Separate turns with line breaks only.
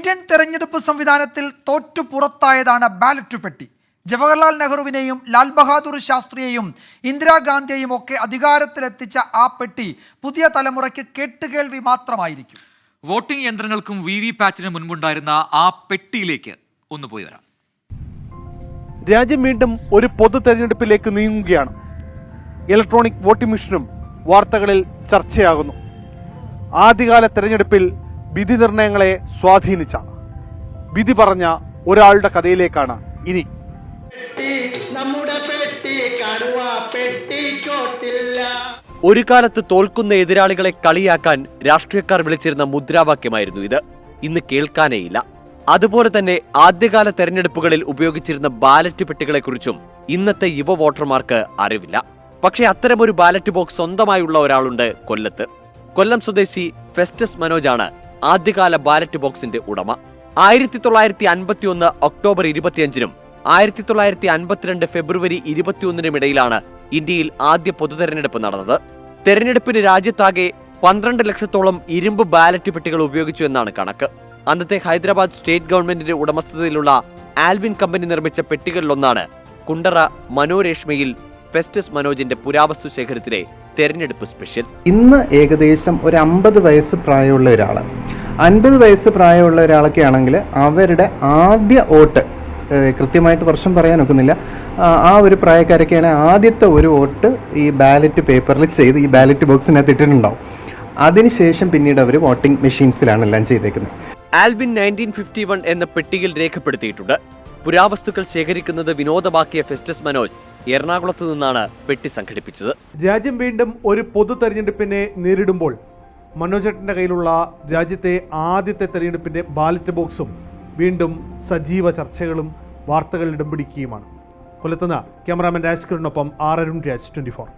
Indian തെരഞ്ഞെടുപ്പ് സംവിധാനത്തിൽ തോറ്റു പുറത്തായതാണ് ബാലറ്റ് പെട്ടി. ജവഹർലാൽ നെഹ്റുവിനെയും ലാൽ ബഹാദൂർ ശാസ്ത്രിയെയും ഇന്ദിരാഗാന്ധിയെയും ഒക്കെ അധികാരത്തിലെത്തിച്ച ആ പെട്ടി പുതിയ തലമുറയ്ക്ക് കേട്ടുകേൾവി മാത്രമായിരിക്കും.
വോട്ടിംഗ് യന്ത്രങ്ങൾക്കും വിവിപാറ്റിന് മുൻപുണ്ടായിരുന്ന ആ പെട്ടിയിലേക്ക് ഒന്ന് പോയി വരാം.
രാജ്യം വീണ്ടും ഒരു പൊതു തെരഞ്ഞെടുപ്പിലേക്ക് നീങ്ങുകയാണ്. ഇലക്ട്രോണിക് വോട്ടിംഗ് മെഷീനും വാർത്തകളിൽ ചർച്ചയാകുന്നു. ആദ്യകാല തെരഞ്ഞെടുപ്പിൽ വിധി നിർണയങ്ങളെ സ്വാധീനിച്ച, വിധി പറഞ്ഞ ഒരാളുടെ കഥയിലേക്കാണ് ഇനി.
ഒരു കാലത്ത് തോൽക്കുന്ന എതിരാളികളെ കളിയാക്കാൻ രാഷ്ട്രീയക്കാർ വിളിച്ചിരുന്ന മുദ്രാവാക്യമായിരുന്നു ഇത്. ഇന്ന് കേൾക്കാനേയില്ല. അതുപോലെ തന്നെ ആദ്യകാല തെരഞ്ഞെടുപ്പുകളിൽ ഉപയോഗിച്ചിരുന്ന ബാലറ്റ് പെട്ടികളെക്കുറിച്ചും ഇന്നത്തെ യുവ വോട്ടർമാർക്ക് അറിവില്ല. പക്ഷേ അത്തരമൊരു ബാലറ്റ് ബോക്സ് സ്വന്തമായുള്ള ഒരാളുണ്ട് കൊല്ലത്ത്. കൊല്ലം സ്വദേശി ഫെസ്റ്റസ് മനോജാണ് ആദ്യകാല ബാലറ്റ് ബോക്സിന്റെ ഉടമ. 1951 ഒക്ടോബർ 25-നും 1952 ഫെബ്രുവരി 21-നും ഇടയിലാണ് ഇന്ത്യയിൽ ആദ്യ പൊതുതെരഞ്ഞെടുപ്പ് നടന്നത്. തെരഞ്ഞെടുപ്പിന് രാജ്യത്താകെ 12 ലക്ഷത്തോളം ഇരുമ്പ് ബാലറ്റ് പെട്ടികൾ ഉപയോഗിച്ചു എന്നാണ് കണക്ക്. അന്നത്തെ ഹൈദരാബാദ് സ്റ്റേറ്റ് ഗവൺമെന്റിന്റെ ഉടമസ്ഥതയിലുള്ള ആൽവിൻ കമ്പനി നിർമ്മിച്ച പെട്ടികളിലൊന്നാണ് കുണ്ടറ മനോരേഷ്മയിൽ ഫെസ്റ്റസ് മനോജിന്റെ പുരാവസ്തു ശേഖരത്തിലെ തെരഞ്ഞെടുപ്പ് സ്പെഷ്യൽ.
ഇന്ന് ഏകദേശം ഒരു 50 വയസ്സ് പ്രായമുള്ള ഒരാൾ, 50 വയസ്സ് പ്രായമുള്ള ഒരാളൊക്കെ ആണെങ്കിൽ അവരുടെ ആദ്യ വോട്ട്, കൃത്യമായിട്ട് വർഷം പറയാൻ ഒക്കുന്നില്ല, ആ ഒരു പ്രായക്കാരൊക്കെയാണ് ആദ്യത്തെ ഒരു വോട്ട് ഈ ബാലറ്റ് പേപ്പറിൽ ചെയ്ത് ഈ ബാലറ്റ് ബോക്സിനകത്ത് ഇട്ടിട്ടുണ്ടാവും. അതിനുശേഷം പിന്നീട് അവർ വോട്ടിംഗ് മെഷീൻസിലാണ് എല്ലാം ചെയ്തേക്കുന്നത്.
ആൽവിൻ 1951 എന്ന പെട്ടിയിൽ രേഖപ്പെടുത്തിയിട്ടുണ്ട്. പുരാവസ്തുക്കൾ ശേഖരിക്കുന്നത് വിനോദമാക്കിയ ഫെസ്റ്റസ് മനോജ് എറണാകുളത്ത് നിന്നാണ് പെട്ടി സംഘടിപ്പിച്ചത്.
രാജ്യം വീണ്ടും ഒരു പൊതു തെരഞ്ഞെടുപ്പിനെ നേരിടുമ്പോൾ മനോജേട്ടന്റെ കയ്യിലുള്ള രാജ്യത്തെ ആദ്യത്തെ തെരഞ്ഞെടുപ്പിന്റെ ബാലറ്റ് ബോക്സും വീണ്ടും സജീവ ചർച്ചകളും വാർത്തകൾ ഇടം പിടിക്കുകയുമാണ്. കൊല്ലത്തുനിന്ന് ക്യാമറാമാൻ രാജ് കിറിനൊപ്പം ആർ അരുൺ രാജ്, 24.